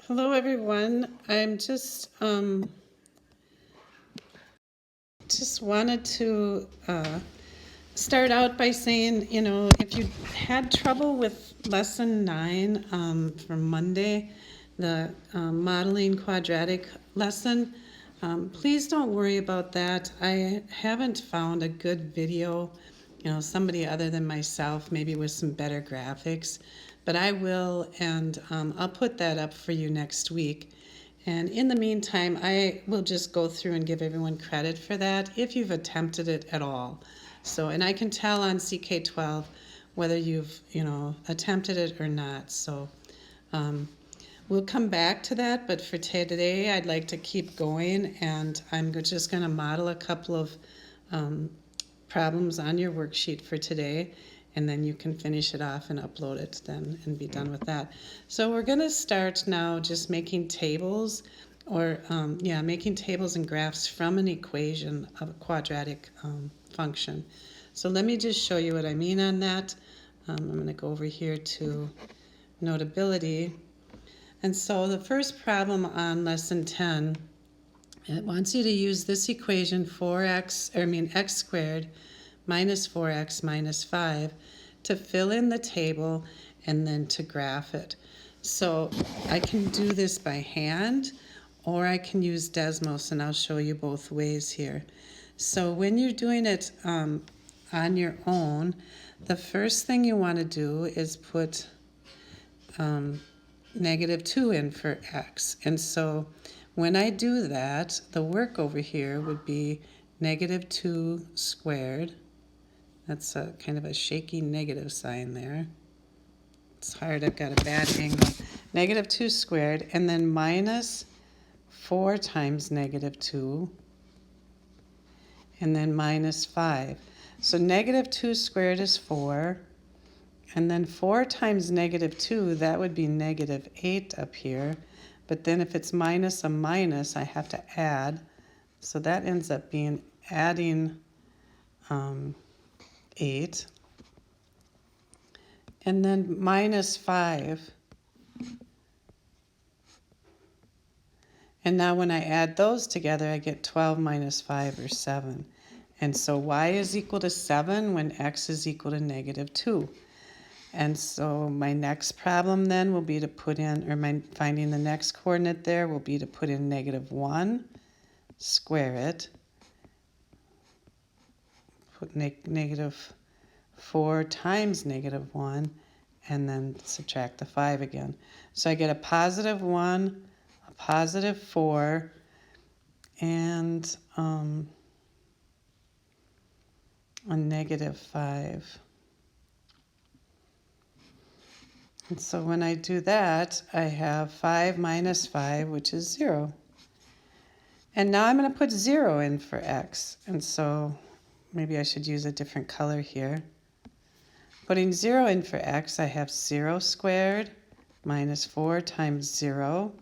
Hello, everyone. I'm just wanted to start out by saying, if you had trouble with lesson 9 from Monday, the modeling quadratic lesson, please don't worry about that. I haven't found a good video, somebody other than myself, maybe with some better graphics, but I will, and I'll put that up for you next week. And in the meantime, I will just go through and give everyone credit for that if you've attempted it at all. So, and I can tell on CK12 whether you've, attempted it or not. So, we'll come back to that, but for today, I'd like to keep going, and I'm just going to model a couple of problems on your worksheet for today, and then you can finish it off and upload it then and be done with that. So we're going to start now just making tables or making tables and graphs from an equation of a quadratic function. So let me just show you what I mean on that. I'm going to go over here to Notability. And so the first problem on lesson 10, it wants you to use this equation x squared minus 4x minus 5 to fill in the table and then to graph it. So I can do this by hand or I can use Desmos, and I'll show you both ways here. So when you're doing it on your own, the first thing you want to do is put -2 in for x. And so when I do that, the work over here would be -2 squared. That's a kind of a shaky negative sign there. It's hard, I've got a bad angle. -2 squared, and then minus 4 times -2, and then minus 5. So -2 squared is 4, and then 4 times -2, that would be -8 up here. But then if it's minus a minus, I have to add. So that ends up being adding 8. And then minus 5. And now when I add those together, I get 12 minus 5, or 7. And so y is equal to 7 when x is equal to -2. And so my next problem then will be to put in, or finding the next coordinate there will be to put in -1, square it, put -4 times -1, and then subtract the 5 again. So I get a +1, a +4, and a -5. And so when I do that, I have 5 minus 5, which is 0. And now I'm going to put 0 in for x. And so maybe I should use a different color here. Putting 0 in for x, I have 0 squared minus 4 times 0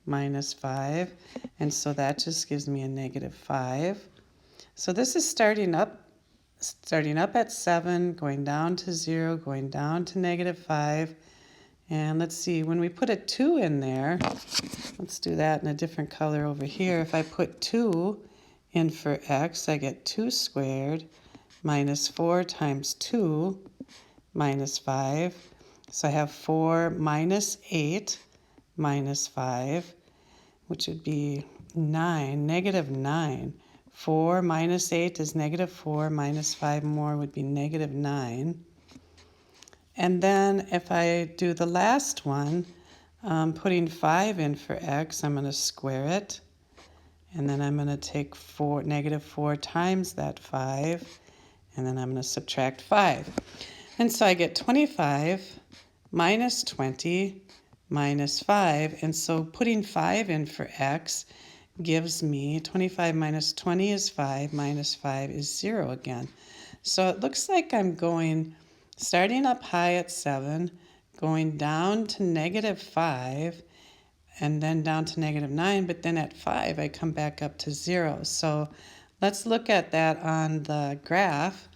minus 5. And so that just gives me a -5. So this is starting up at 7, going down to 0, going down to -5. And let's see, when we put a 2 in there, let's do that in a different color over here. If I put 2 in for x, I get 2 squared minus 4 times 2 minus 5. So I have 4 minus 8 minus 5, which would be 9, -9. 4 minus 8 is -4, minus 5 more would be -9. And then if I do the last one, putting 5 in for x, I'm going to square it. And then I'm going to take -4 times that 5. And then I'm going to subtract 5. And so I get 25 minus 20 minus 5. And so putting 5 in for x gives me 25 minus 20 is 5, minus 5 is 0 again. So it looks like I'm starting up high at 7, going down to -5, and then down to -9, but then at 5 I come back up to 0. So let's look at that on the graph.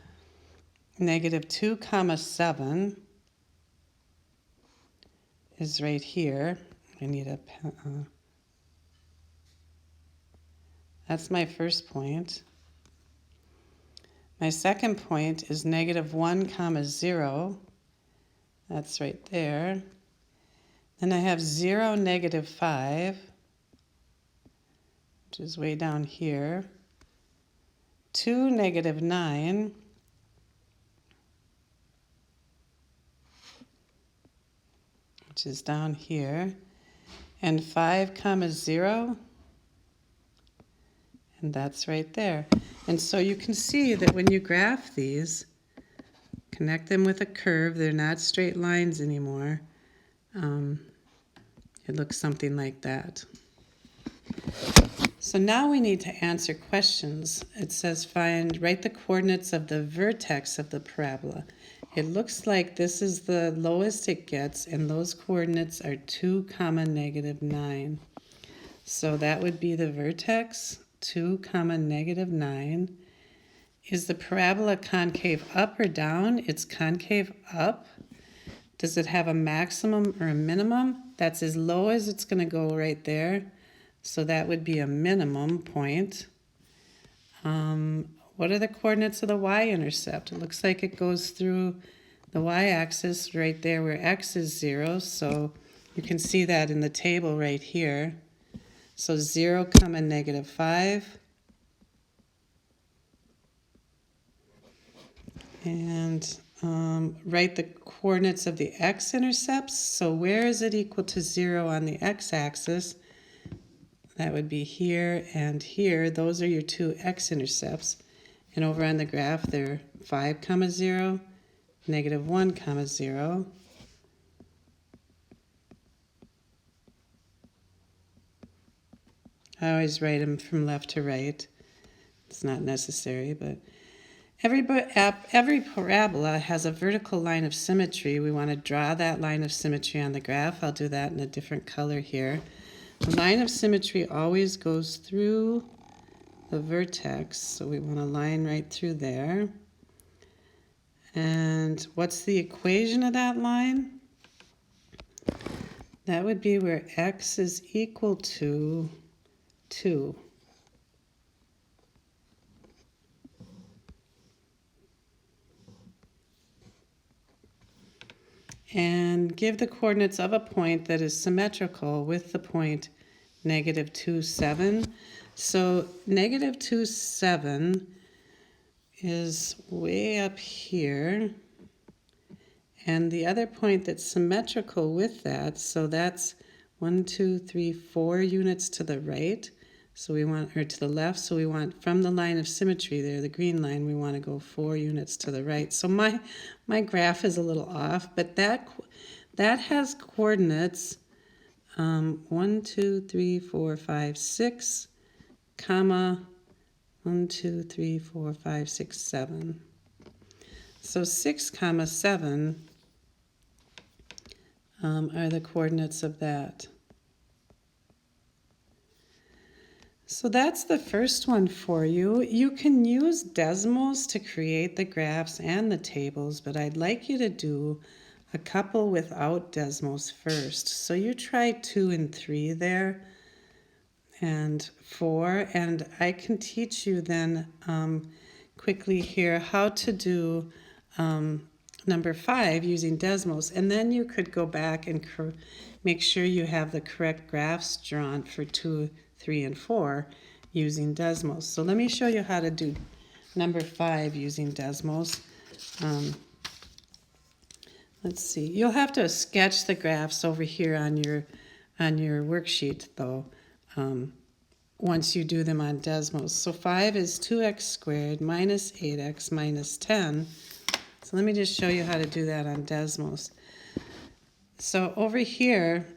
-2, 7 is right here. I need a pen. That's my first point. My second point is negative 1 comma 0. That's right there. Then I have 0, negative 5, which is way down here. 2, negative 9. Which is down here. And 5 comma 0. And that's right there. And so you can see that when you graph these, connect them with a curve, they're not straight lines anymore. It looks something like that. So now we need to answer questions. It says write the coordinates of the vertex of the parabola. It looks like this is the lowest it gets, and those coordinates are 2 comma negative 9. So that would be the vertex, 2 comma negative 9. Is the parabola concave up or down? It's concave up. Does it have a maximum or a minimum? That's as low as it's going to go right there. So that would be a minimum point. What are the coordinates of the y-intercept? It looks like it goes through the y-axis right there where x is 0. So you can see that in the table right here. So 0 comma negative 5. And write the coordinates of the x-intercepts. So where is it equal to 0 on the x-axis? That would be here and here. Those are your two x-intercepts. And over on the graph, they're 5 comma 0, negative 1 comma 0. I always write them from left to right. It's not necessary, but every parabola has a vertical line of symmetry. We want to draw that line of symmetry on the graph. I'll do that in a different color here. The line of symmetry always goes through the vertex, so we want a line right through there. And what's the equation of that line? That would be where x is equal to 2. And give the coordinates of a point that is symmetrical with the point negative 2, 7. So negative 2, 7 is way up here. And the other point that's symmetrical with that, so that's 1, 2, 3, 4 units to the right. So we want, or to the left, so we want from the line of symmetry there, the green line, we want to go 4 units to the right. So my graph is a little off, but that has coordinates 1, 2, 3, 4, 5, 6, comma 1, 2, 3, 4, 5, 6, 7. So 6 comma 7 are the coordinates of that. So that's the first one for you. You can use Desmos to create the graphs and the tables, but I'd like you to do a couple without Desmos first. So you try 2 and 3 there, and 4, and I can teach you then quickly here how to do number 5 using Desmos, and then you could go back and make sure you have the correct graphs drawn for 2, 3, and 4 using Desmos. So let me show you how to do number 5 using Desmos. Let's see. You'll have to sketch the graphs over here on your worksheet, though, once you do them on Desmos. So 5 is 2x squared minus 8x minus 10. So let me just show you how to do that on Desmos. So over here,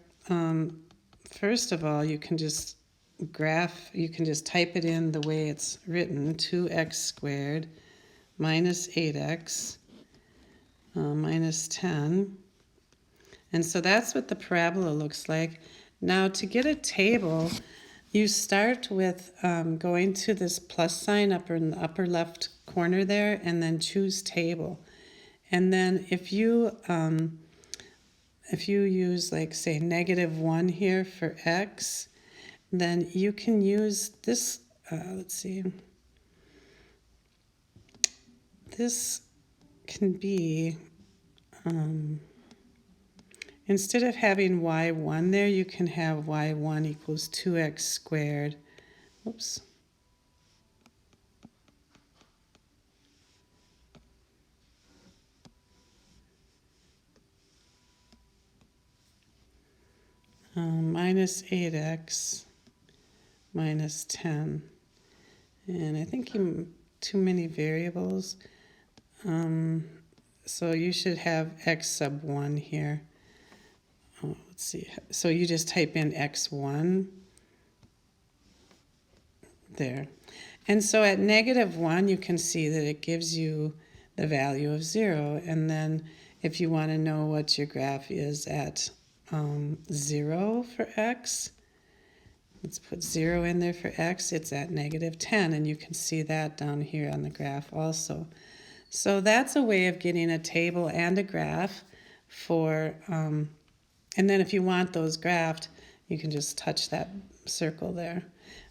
first of all, you can just type it in the way it's written, 2x squared minus 8x minus 10. And so that's what the parabola looks like. Now to get a table, you start with going to this plus sign in the upper left corner there, and then choose table. And then if you, if you use like say -1 here for x, then you can use this, let's see, this can be, instead of having y1 there, you can have y1 equals 2x squared. Oops. Minus 8x minus 10. And I think too many variables. So you should have x sub 1 here. Oh, let's see. So you just type in x1 there. And so at -1, you can see that it gives you the value of 0. And then if you want to know what your graph is at 0 for x, let's put 0 in there for x, it's at -10. And you can see that down here on the graph also. So that's a way of getting a table and a graph for, and then if you want those graphed, you can just touch that circle there.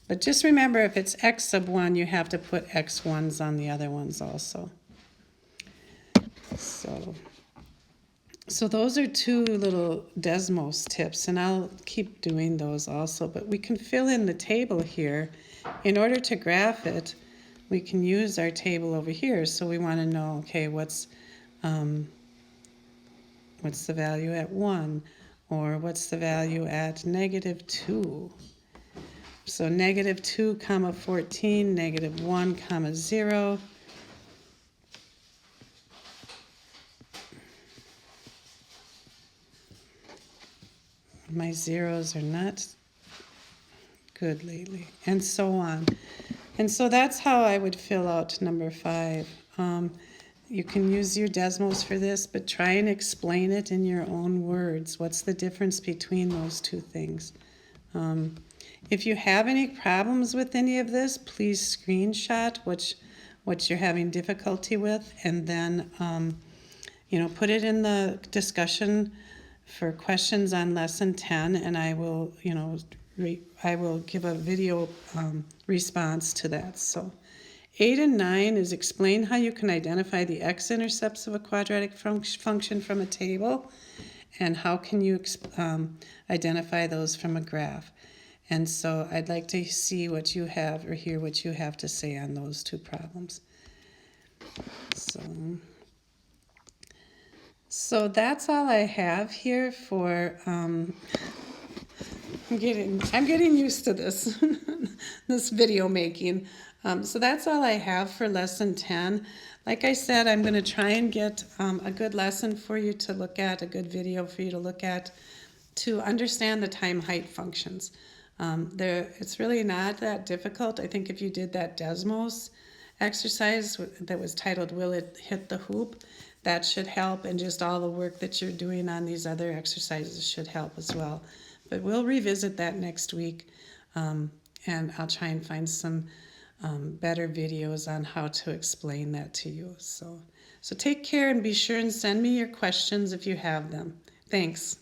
But just remember, if it's x sub 1, you have to put x1s on the other ones also. So those are two little Desmos tips, and I'll keep doing those also. But we can fill in the table here. In order to graph it, we can use our table over here. So we want to know, okay, what's the value at 1? Or what's the value at -2? So -2 comma 14, -1 comma 0. My zeros are not good lately, and so on. And so that's how I would fill out number 5. You can use your Desmos for this, but try and explain it in your own words. What's the difference between those two things? If you have any problems with any of this, please screenshot what you're having difficulty with, and then put it in the discussion for questions on lesson 10, and I will I will give a video response to that. So 8 and 9 is explain how you can identify the x-intercepts of a quadratic function from a table, and how can you identify those from a graph. And so I'd like to see what you have, or hear what you have to say on those two problems. So that's all I have here for, I'm getting used to this, this video making. So that's all I have for lesson 10. Like I said, I'm going to try and get a good lesson for you to look at, a good video for you to look at, to understand the time height functions. It's really not that difficult. I think if you did that Desmos exercise that was titled, Will It Hit the Hoop? That should help, and just all the work that you're doing on these other exercises should help as well. But we'll revisit that next week, and I'll try and find some better videos on how to explain that to you. So take care, and be sure and send me your questions if you have them. Thanks.